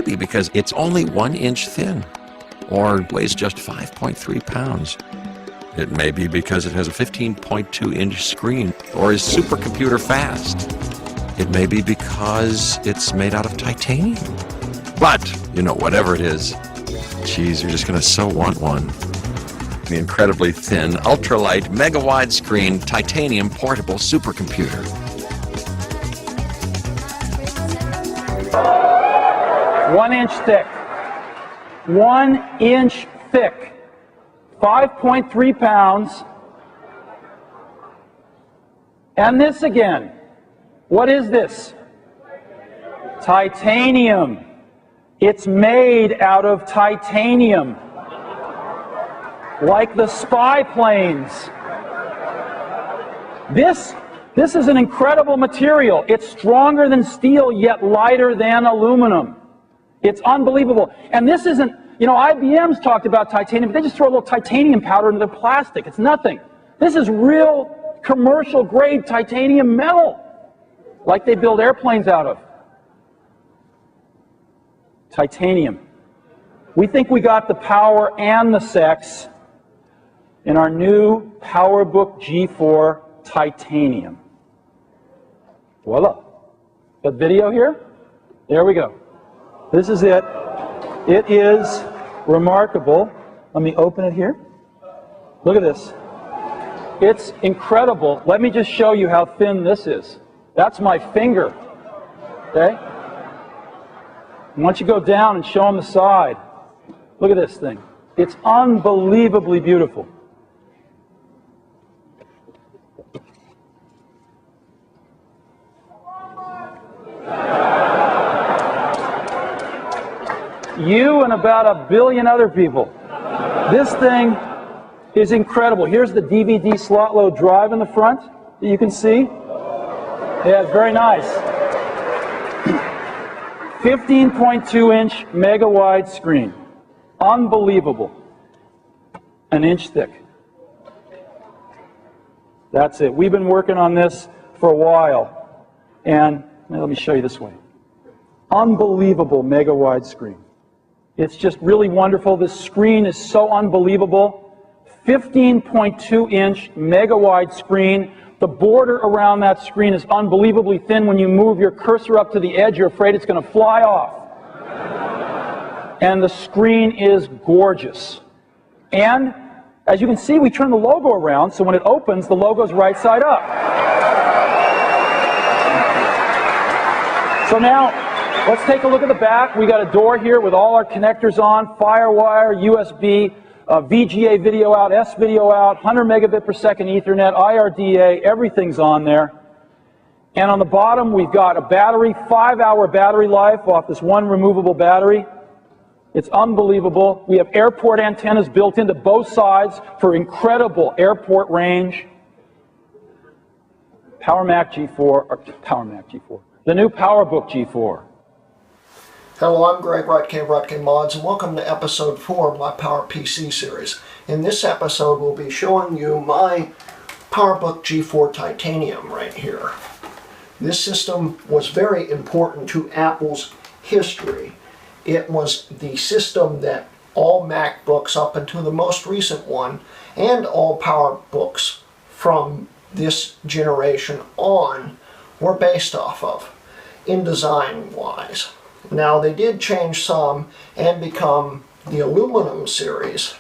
be because it's only 1 inch thin, or weighs just 5.3 pounds. It may be because it has a 15.2-inch screen, or is supercomputer fast. It may be because it's made out of titanium. But, you know, whatever it is, geez, you're just going to so want one. The incredibly thin, ultralight, mega-wide screen, titanium portable supercomputer. One-inch thick. 1 inch thick. 5.3 pounds. And this again. What is this? Titanium. It's made out of titanium. Like the spy planes. This is an incredible material. It's stronger than steel, yet lighter than aluminum. It's unbelievable. And this isn't, you know, IBM's talked about titanium, but they just throw a little titanium powder into their plastic. It's nothing. This is real commercial grade titanium metal, like they build airplanes out of. Titanium. We think we got the power and the sex in our new PowerBook G4 Titanium. Voila. Got video here? There we go. This is it. It is remarkable. Let me open it here. Look at this. It's incredible. Let me just show you how thin this is. That's my finger. Okay? Once you go down and show them the side, look at this thing. It's unbelievably beautiful. You and about 1 billion other people. This thing is incredible. Here's the DVD slot load drive in the front that you can see. Yeah, it's very nice. 15.2-inch mega-wide screen. Unbelievable. 1 inch thick. That's it. We've been working on this for a while. And let me show you this way. Unbelievable mega-wide screen. It's just really wonderful. This screen is so unbelievable. 15.2-inch mega-wide screen. The border around that screen is unbelievably thin. When you move your cursor up to the edge, you're afraid it's going to fly off. And the screen is gorgeous. And as you can see, we turn the logo around, so when it opens, the logo's right side up. So now, let's take a look at the back. We got a door here with all our connectors on, FireWire, USB, VGA video out, S video out, 100 megabit per second Ethernet, IRDA, everything's on there. And on the bottom, we've got a battery, 5-hour battery life off this one removable battery. It's unbelievable. We have airport antennas built into both sides for incredible airport range. The new PowerBook G4. Hello, I'm Greg, Rutke Mods, and welcome to episode 4 of my PowerPC series. In this episode, we'll be showing you my PowerBook G4 Titanium right here. This system was very important to Apple's history. It was the system that all MacBooks up until the most recent one, and all PowerBooks from this generation on, were based off of, in design-wise. Now, they did change some and become the aluminum series,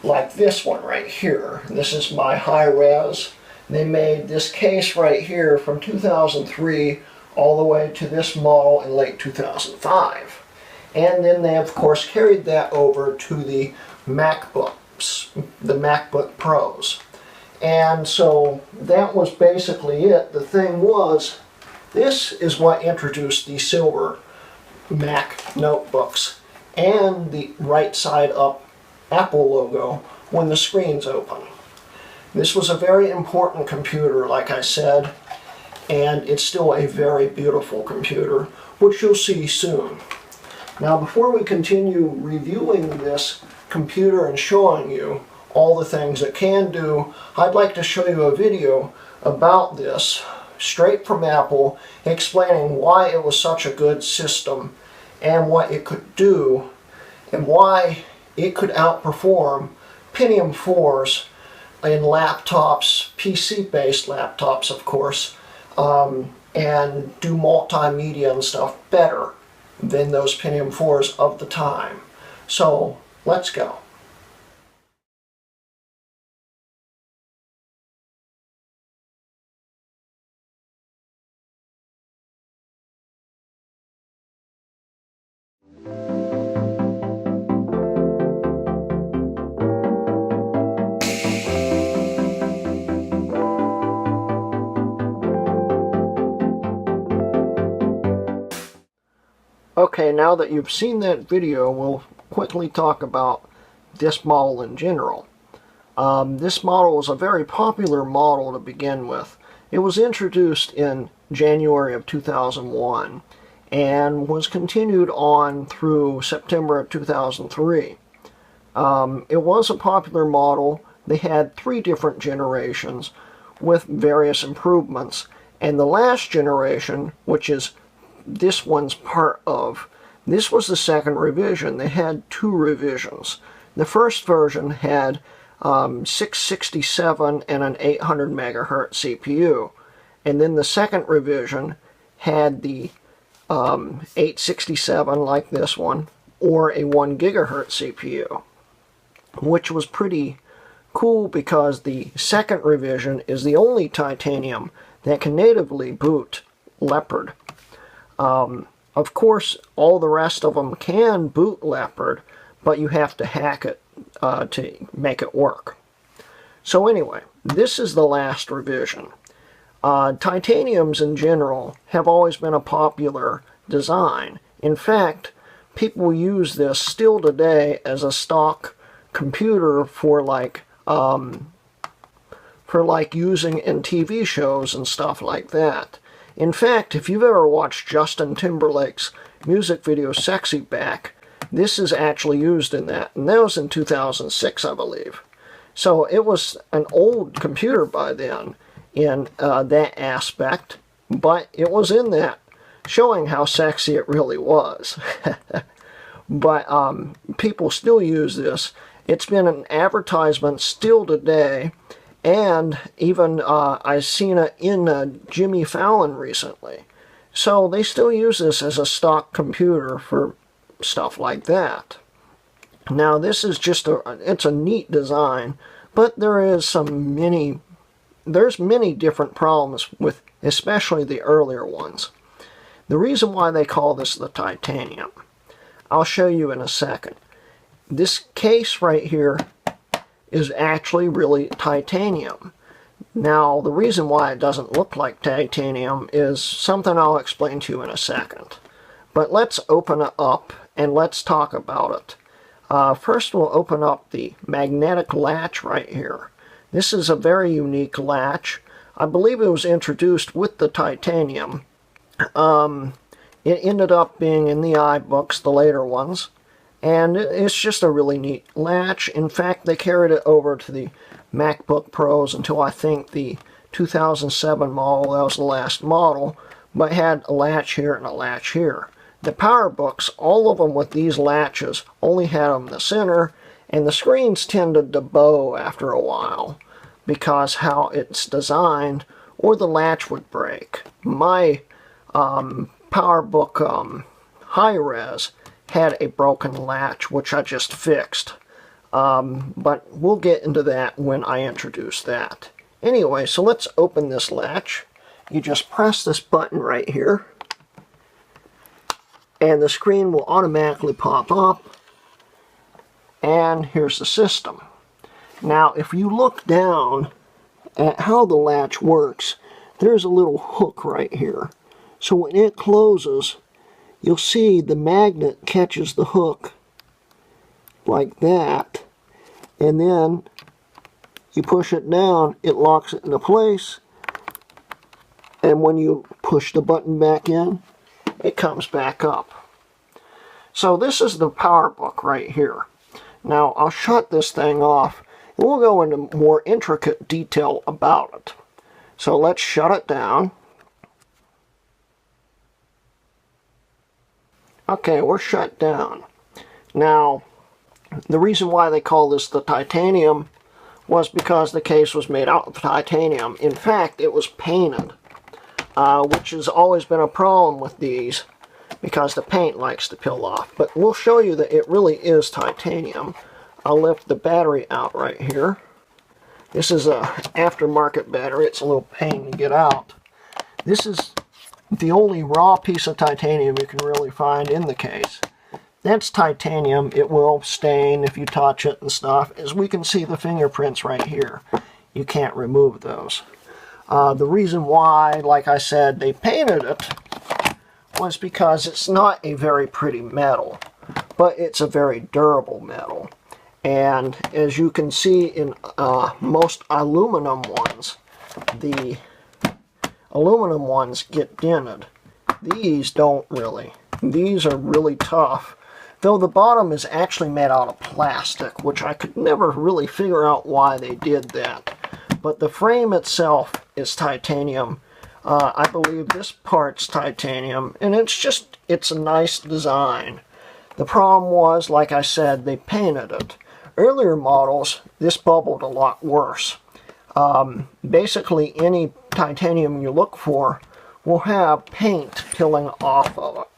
like this one right here. This is my high-res. They made this case right here from 2003 all the way to this model in late 2005. And then they, of course, carried that over to the MacBooks, the MacBook Pros. And so that was basically it. The thing was, this is what introduced the silver Mac notebooks and the right side up Apple logo when the screen's open. This was a very important computer, like I said, and it's still a very beautiful computer, which you'll see soon. Now, before we continue reviewing this computer and showing you all the things it can do, I'd like to show you a video about this straight from Apple, explaining why it was such a good system and what it could do and why it could outperform Pentium 4s in laptops, PC-based laptops, of course, and do multimedia and stuff better than those Pentium 4s of the time. So let's go. Okay, now that you've seen that video, we'll quickly talk about this model in general. This model was a very popular model to begin with. It was introduced in January of 2001 and was continued on through September of 2003. It was a popular model. They had 3 different generations with various improvements, and the last generation, which is this one's part of, this was the second revision. They had 2 revisions. The first version had 667 and an 800 megahertz CPU, and then the second revision had the 867 like this one, or a 1 gigahertz CPU, which was pretty cool because the second revision is the only titanium that can natively boot Leopard. Of course, all the rest of them can boot Leopard, but you have to hack it to make it work. So anyway, this is the last revision. Titaniums in general have always been a popular design. In fact, people use this still today as a stock computer for like using in TV shows and stuff like that. In fact, if you've ever watched Justin Timberlake's music video Sexy Back, this is actually used in that, and that was in 2006, I believe. So it was an old computer by then in that aspect, but it was in that, showing how sexy it really was. But people still use this. It's been an advertisement still today, and even I've seen it in Jimmy Fallon recently. So they still use this as a stock computer for stuff like that. Now this is just it's a neat design, but there's many different problems with especially the earlier ones. The reason why they call this the titanium, I'll show you in a second. This case right here is actually really titanium. Now, the reason why it doesn't look like titanium is something I'll explain to you in a second. But let's open it up and let's talk about it. First, we'll open up the magnetic latch right here. This is a very unique latch. I believe it was introduced with the titanium. It ended up being in the iBooks, the later ones. And it's just a really neat latch. In fact, they carried it over to the MacBook Pros until I think the 2007 model, that was the last model, but had a latch here and a latch here. The PowerBooks, all of them with these latches, only had them in the center, and the screens tended to bow after a while because how it's designed, or the latch would break. My PowerBook high-res had a broken latch, which I just fixed. But we'll get into that when I introduce that. Anyway, so let's open this latch. You just press this button right here, and the screen will automatically pop up, and here's the system. Now, if you look down at how the latch works, there's a little hook right here. So when it closes, you'll see the magnet catches the hook like that, and then you push it down, it locks it into place, and when you push the button back in, it comes back up. So this is the PowerBook right here. Now I'll shut this thing off, and we'll go into more intricate detail about it. So let's shut it down. Okay, we're shut down. Now, the reason why they call this the titanium was because the case was made out of titanium. In fact, it was painted, which has always been a problem with these because the paint likes to peel off. But we'll show you that it really is titanium. I'll lift the battery out right here. This is a aftermarket battery. It's a little pain to get out. This is the only raw piece of titanium you can really find in the case. That's titanium. It will stain if you touch it and stuff. As we can see the fingerprints right here. You can't remove those. The reason why, like I said, they painted it was because it's not a very pretty metal, but it's a very durable metal. And as you can see in most aluminum ones, the aluminum ones get dented. These don't really. These are really tough. Though the bottom is actually made out of plastic, which I could never really figure out why they did that. But the frame itself is titanium. I believe this part's titanium, and it's a nice design. The problem was, like I said, they painted it. Earlier models, this bubbled a lot worse. Basically, any titanium you look for will have paint peeling off of it,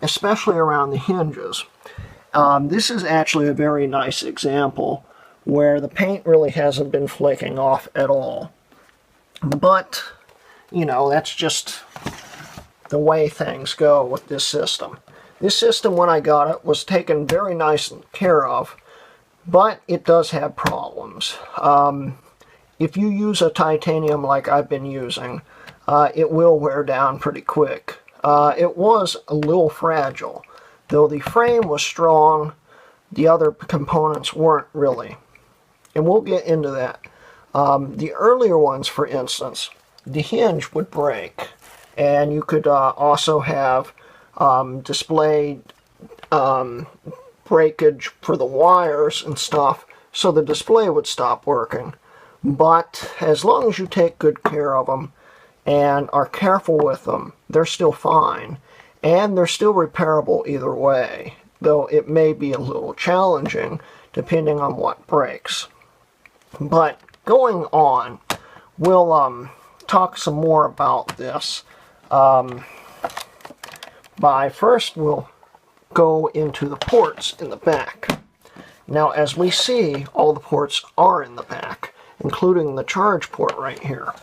especially around the hinges. This is actually a very nice example where the paint really hasn't been flaking off at all. But, you know, that's just the way things go with this system. This system, when I got it, was taken very nice care of, but it does have problems. If you use a titanium like I've been using, it will wear down pretty quick. It was a little fragile. Though the frame was strong, the other components weren't really. And we'll get into that. The earlier ones, for instance, the hinge would break. And you could also have display breakage for the wires and stuff, so the display would stop working. But as long as you take good care of them and are careful with them, they're still fine. And they're still repairable either way, though it may be a little challenging depending on what breaks. But going on, we'll talk some more about this. First we'll go into the ports in the back. Now, as we see, all the ports are in the back, including the charge port right here.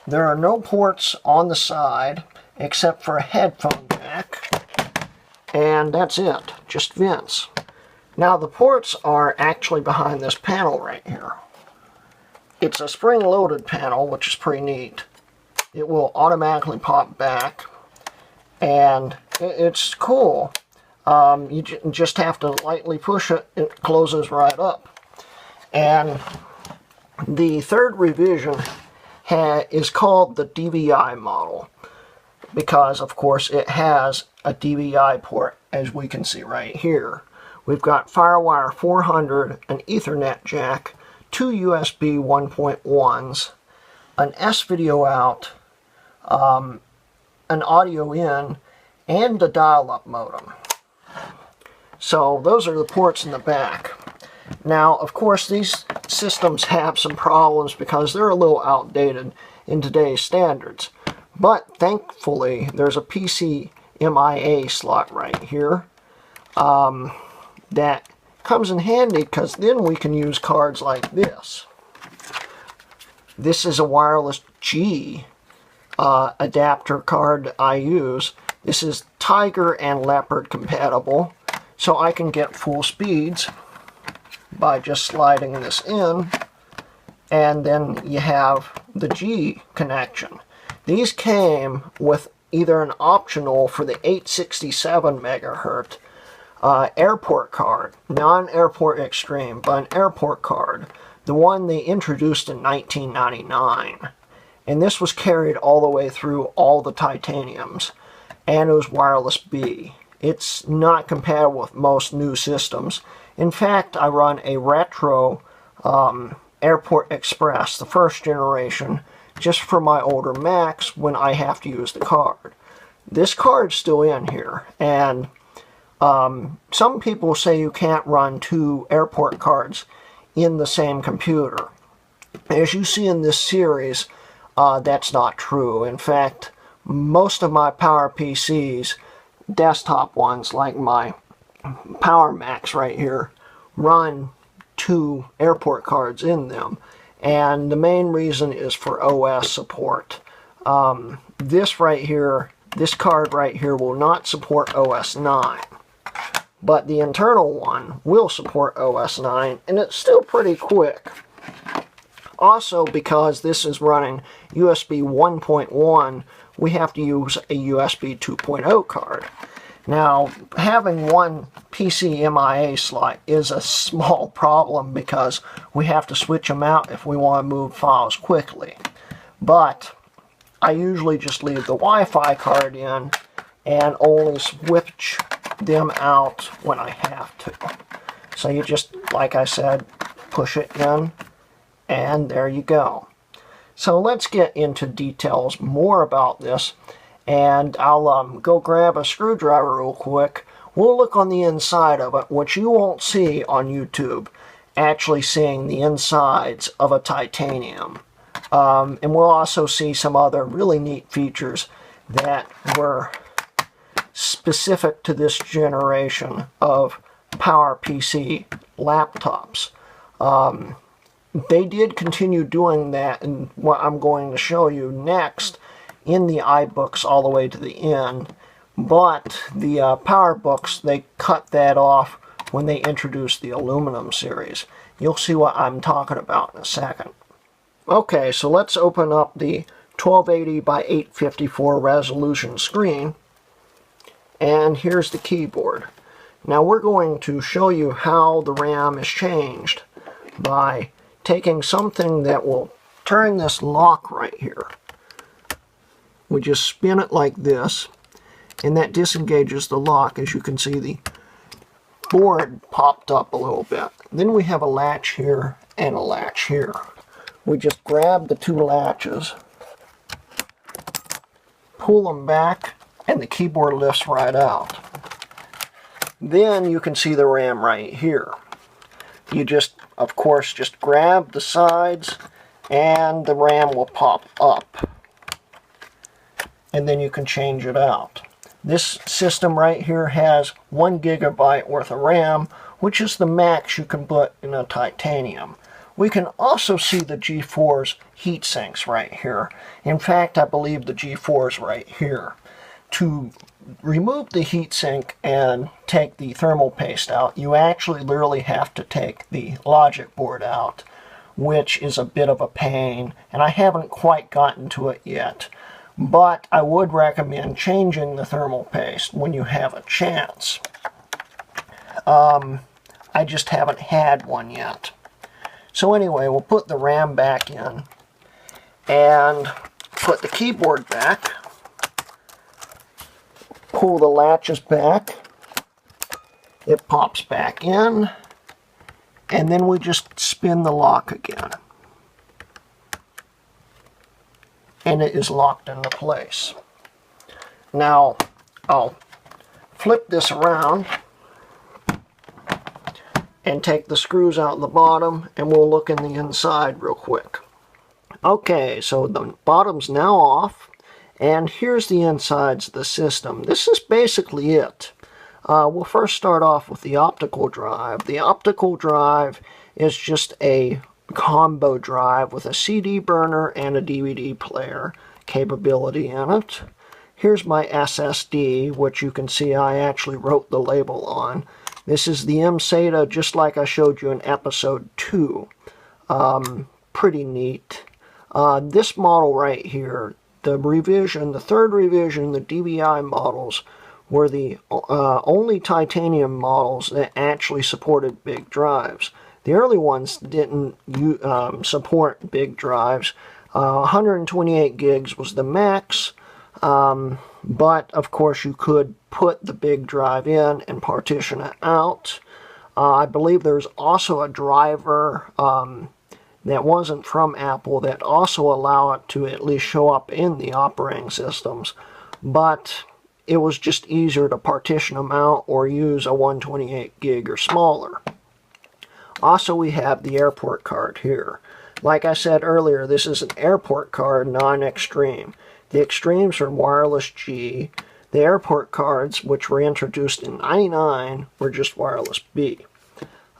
There are no ports on the side except for a headphone jack, and that's it, just vents. Now, the ports are actually behind this panel right here. It's a spring-loaded panel, which is pretty neat. It will automatically pop back, and it's cool. You just have to lightly push it, it closes right up. And the third revision is called the DVI model, because of course it has a DVI port, as we can see right here. We've got FireWire 400, an Ethernet jack, two USB 1.1s, an S-video out, an audio in, and a dial-up modem. So those are the ports in the back. Now, of course, these systems have some problems because they're a little outdated in today's standards. But thankfully, there's a PCMIA slot right here that comes in handy, because then we can use cards like this. This is a wireless G adapter card I use. This is Tiger and Leopard compatible, so I can get full speeds by just sliding this in, and then you have the G connection. These came with either an optional for the 867 megahertz airport card, non-airport extreme, but an airport card, the one they introduced in 1999. And this was carried all the way through all the titaniums, and it was wireless B. It's not compatible with most new systems. In fact, I run a retro Airport Express, the first generation, just for my older Macs when I have to use the card. this card's still in here, and some people say you can't run two airport cards in the same computer. As you see in this series, that's not true. In fact, most of my PowerPCs, desktop ones like my Power Macs right here, run two airport cards in them. And the main reason is for OS support. This right here, this card right here will not support OS 9. But the internal one will support OS 9, and it's still pretty quick. Also, because this is running USB 1.1, we have to use a USB 2.0 card. Now, having one PCMIA slot is a small problem because we have to switch them out if we want to move files quickly. But I usually just leave the Wi-Fi card in and only switch them out when I have to. So you just, like I said, push it in, and there you go. So let's get into details more about this, and I'll go grab a screwdriver real quick. We'll look on the inside of it, which you won't see on YouTube, actually seeing the insides of a titanium. And we'll also see some other really neat features that were specific to this generation of PowerPC laptops. They did continue doing that, and what I'm going to show you next in the iBooks all the way to the end. But the PowerBooks, they cut that off when they introduced the aluminum series. You'll see what I'm talking about in a second. Okay, so let's open up the 1280 by 854 resolution screen. And here's the keyboard. Now we're going to show you how the RAM is changed by taking something that will turn this lock right here. We just spin it like this, and that disengages the lock. As you can see, the board popped up a little bit. Then we have a latch here and a latch here. We just grab the two latches, pull them back, and the keyboard lifts right out. Then you can see the RAM right here. You just, of course, just grab the sides and the RAM will pop up. And then you can change it out. This system right here has 1 GB worth of RAM, which is the max you can put in a titanium. We can also see the G4's heat sinks right here. In fact, I believe the G4's right here. To remove the heatsink and take the thermal paste out, you actually literally have to take the logic board out, which is a bit of a pain, and I haven't quite gotten to it yet. But I would recommend changing the thermal paste when you have a chance. I just haven't had one yet. So anyway, we'll put the RAM back in and put the keyboard back. Pull the latches back, it pops back in, and then we just spin the lock again. And it is locked into place. Now, I'll flip this around and take the screws out the bottom, and we'll look in the inside real quick. Okay, so the bottom's now off. And here's the insides of the system. This is basically it. We'll first start off with the optical drive. The optical drive is just a combo drive with a CD burner and a DVD player capability in it. Here's my SSD, which you can see I actually wrote the label on. This is the mSATA, just like I showed you in episode 2. Pretty neat. This model right here, the revision, the third revision, the DVI models, were the only titanium models that actually supported big drives. The early ones didn't support big drives. 128 gigs was the max, but of course you could put the big drive in and partition it out. I believe there's also a driver that wasn't from Apple that also allow it to at least show up in the operating systems. But it was just easier to partition them out or use a 128 gig or smaller. Also, we have the airport card here. Like I said earlier, this is an airport card, non-extreme. The extremes are wireless G. The airport cards, which were introduced in '99, were just wireless B.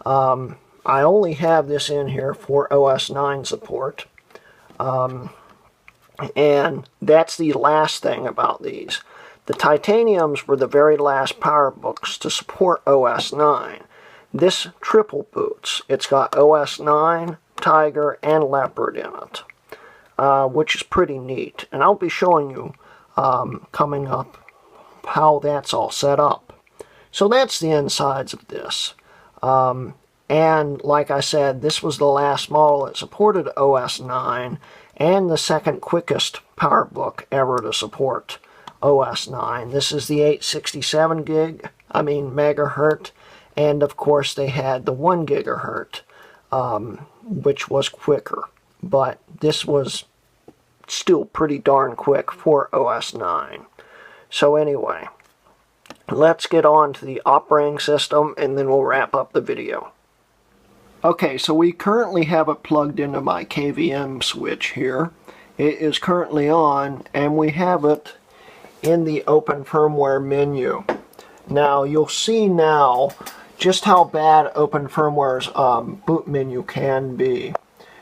I only have this in here for OS 9 support. And that's the last thing about these. The titaniums were the very last PowerBooks to support OS 9. This triple boots. It's got OS 9, Tiger, and Leopard in it, which is pretty neat. And I'll be showing you coming up how that's all set up. So that's the insides of this. And like I said, this was the last model that supported OS 9 and the second quickest PowerBook ever to support OS 9. This is the 867 megahertz, and of course they had the 1 gigahertz, which was quicker. But this was still pretty darn quick for OS 9. So anyway, let's get on to the operating system and then we'll wrap up the video. Okay, so we currently have it plugged into my KVM switch here. It is currently on, and we have it in the Open Firmware menu. Now, you'll see now just how bad Open Firmware's boot menu can be.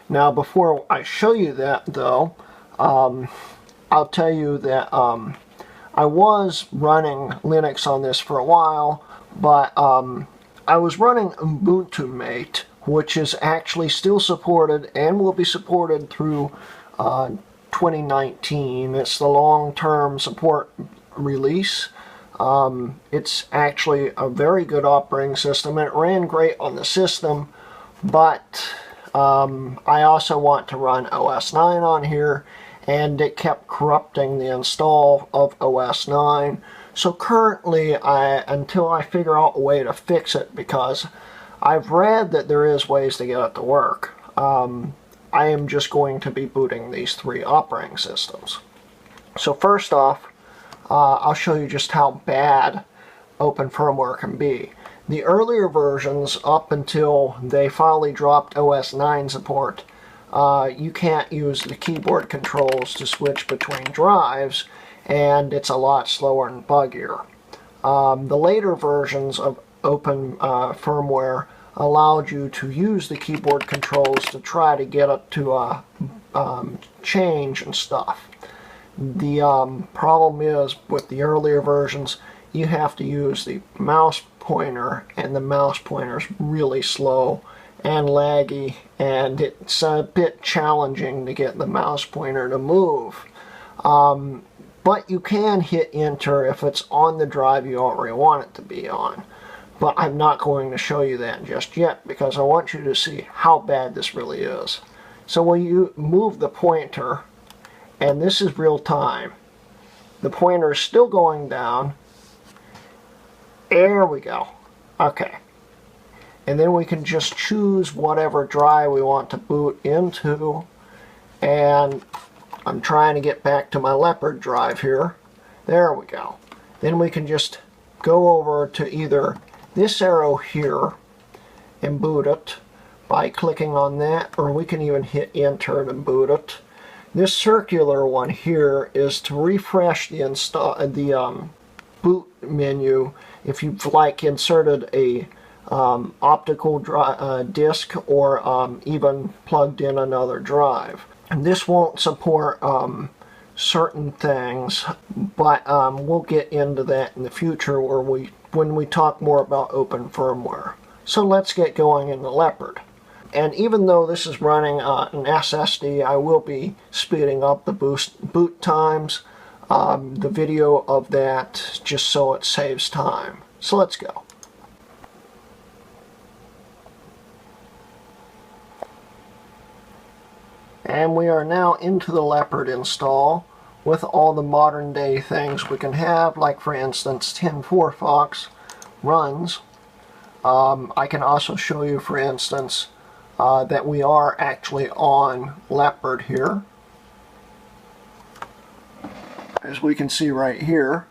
Now, before I show you that, though, I'll tell you that I was running Linux on this for a while, but I was running Ubuntu Mate, which is actually still supported and will be supported through 2019. It's the long-term support release. It's actually a very good operating system, and it ran great on the system, but I also want to run OS 9 on here, and it kept corrupting the install of OS 9. So currently, until I figure out a way to fix it, because I've read that there is ways to get it to work, I am just going to be booting these 3 operating systems. So first off, I'll show you just how bad Open Firmware can be. The earlier versions, up until they finally dropped OS 9 support, you can't use the keyboard controls to switch between drives, and it's a lot slower and buggier. The later versions of Open Firmware allowed you to use the keyboard controls to try to get it to change and stuff. The problem is, with the earlier versions, you have to use the mouse pointer, and the mouse pointer is really slow and laggy, and it's a bit challenging to get the mouse pointer to move. But you can hit enter if it's on the drive you already want it to be on. But I'm not going to show you that just yet, because I want you to see how bad this really is. So when you move the pointer, and this is real time, the pointer is still going down. There we go. Okay. And then we can just choose whatever drive we want to boot into. And I'm trying to get back to my Leopard drive here. There we go. Then we can just go over to either this arrow here and boot it by clicking on that, or we can even hit enter to boot it. This circular one here is to refresh the boot menu if you've inserted a optical disc or even plugged in another drive. And this won't support certain things, but we'll get into that in the future when we talk more about Open Firmware. So let's get going in the Leopard. And even though this is running an SSD, I will be speeding up the boot times, the video of that, just so it saves time. So let's go. And we are now into the Leopard install with all the modern day things we can have, like for instance 10.4 Fox runs. I can also show you, for instance, that we are actually on Leopard here. As we can see right here,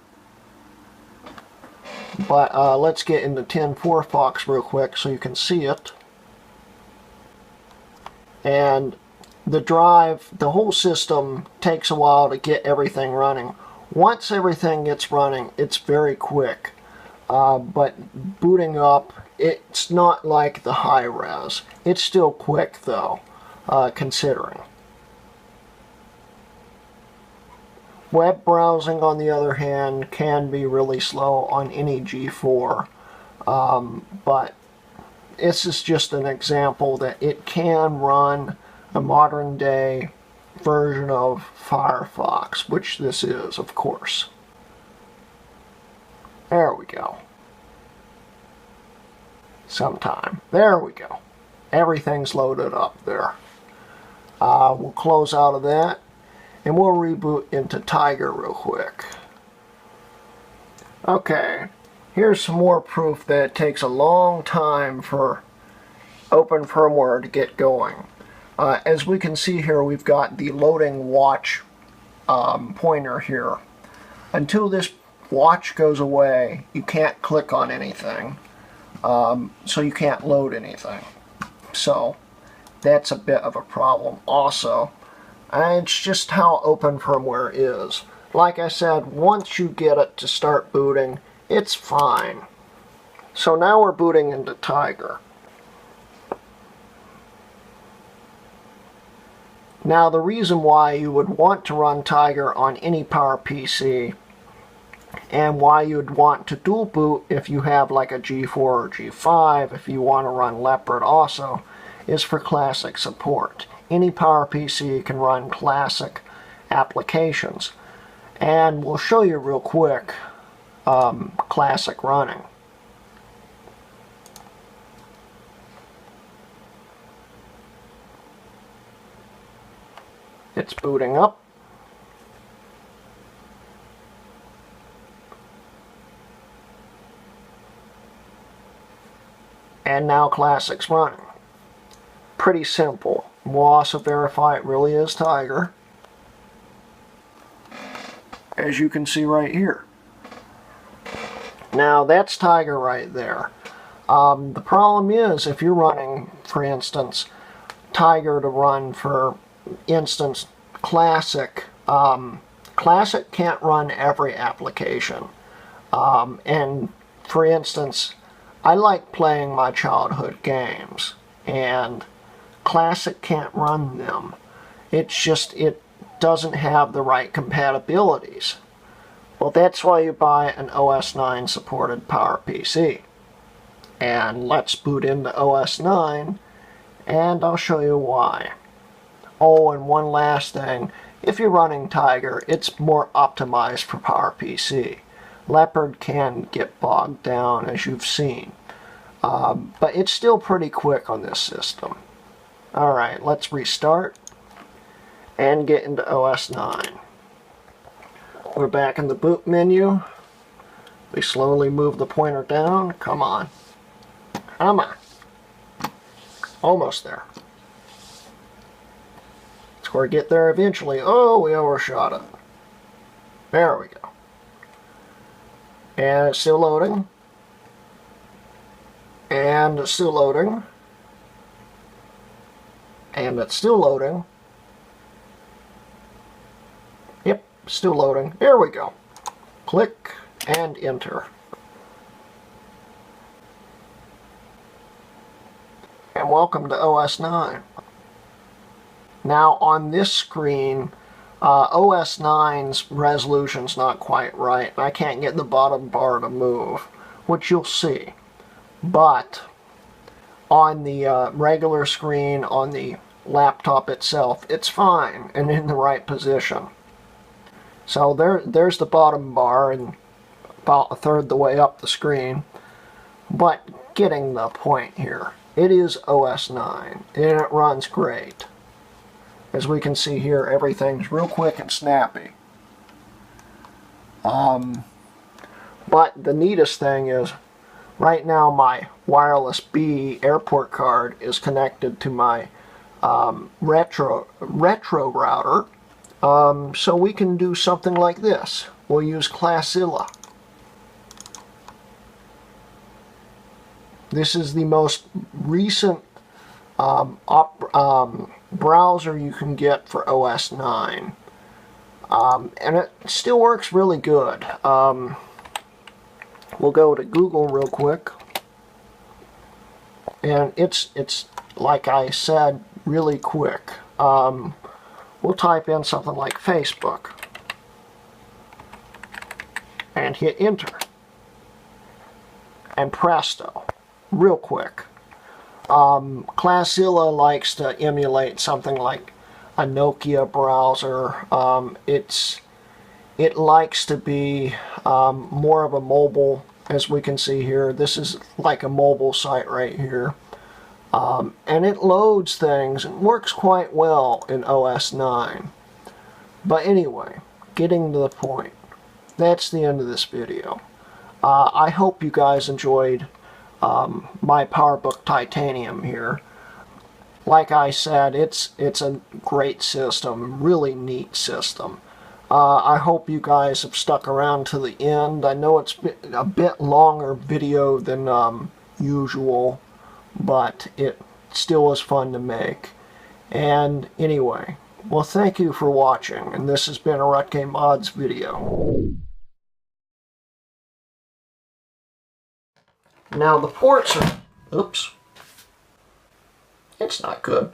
But let's get into 10.4 Fox real quick so you can see it. And the drive, the whole system takes a while to get everything running. Once everything gets running, it's very quick. But booting up, it's not like the high res. It's still quick though, considering. Web browsing, on the other hand, can be really slow on any G4, but this is just an example that it can run a modern day version of Firefox, which this is, of course. There we go. Sometime. There we go. Everything's loaded up there. We'll close out of that. And we'll reboot into Tiger real quick. Okay, here's some more proof that it takes a long time for open firmware to get going. As we can see here, we've got the loading watch pointer here. Until this watch goes away, you can't click on anything. So you can't load anything. So that's a bit of a problem also. And it's just how open firmware is. Like I said, once you get it to start booting, it's fine. So now we're booting into Tiger. Now the reason why you would want to run Tiger on any PowerPC, and why you'd want to dual boot if you have like a G4 or G5, if you want to run Leopard also, is for classic support. Any PowerPC can run classic applications. And we'll show you real quick classic running. It's booting up. And now classic's running. Pretty simple. We'll also verify it really is Tiger, as you can see right here. Now that's Tiger right there. The problem is if you're running, for instance, Tiger to run, for instance, Classic. Classic can't run every application. And for instance, I like playing my childhood games, and Classic can't run them. It's just, it doesn't have the right compatibilities. Well, that's why you buy an OS 9 supported PowerPC. And let's boot into OS 9, and I'll show you why. Oh, and one last thing. If you're running Tiger, it's more optimized for PowerPC. Leopard can get bogged down, as you've seen. But it's still pretty quick on this system. Alright, let's restart and get into OS 9. We're back in the boot menu. We slowly move the pointer down. Come on. Come on. Almost there. It's going to get there eventually. Oh, we overshot it. There we go. And it's still loading. And it's still loading. And it's still loading. Yep, still loading. There we go. Click and enter. And welcome to OS 9. Now on this screen, OS 9's resolution's not quite right. I can't get the bottom bar to move, which you'll see. But on the regular screen, on the laptop itself, it's fine and in the right position. So there's the bottom bar and about a third the way up the screen. But getting the point here, it is OS 9 and it runs great. As we can see here, everything's real quick and snappy. But the neatest thing is, right now my wireless B airport card is connected to my retro router. So we can do something like this. We'll use Classilla. This is the most recent browser you can get for OS 9. And it still works really good. We'll go to Google real quick. And it's like I said, really quick. We'll type in something like Facebook and hit enter. And presto, real quick. Classilla likes to emulate something like a Nokia browser. It likes to be more of a mobile, as we can see here. This is like a mobile site right here. And it loads things and works quite well in OS 9. But anyway, getting to the point, that's the end of this video. I hope you guys enjoyed my PowerBook Titanium here. Like I said, it's a great system, really neat system. I hope you guys have stuck around to the end. I know it's been a bit longer video than usual, but it still is fun to make. And anyway, well, thank you for watching, and this has been a Rutgay Mods video. Now the ports are, oops, it's not good.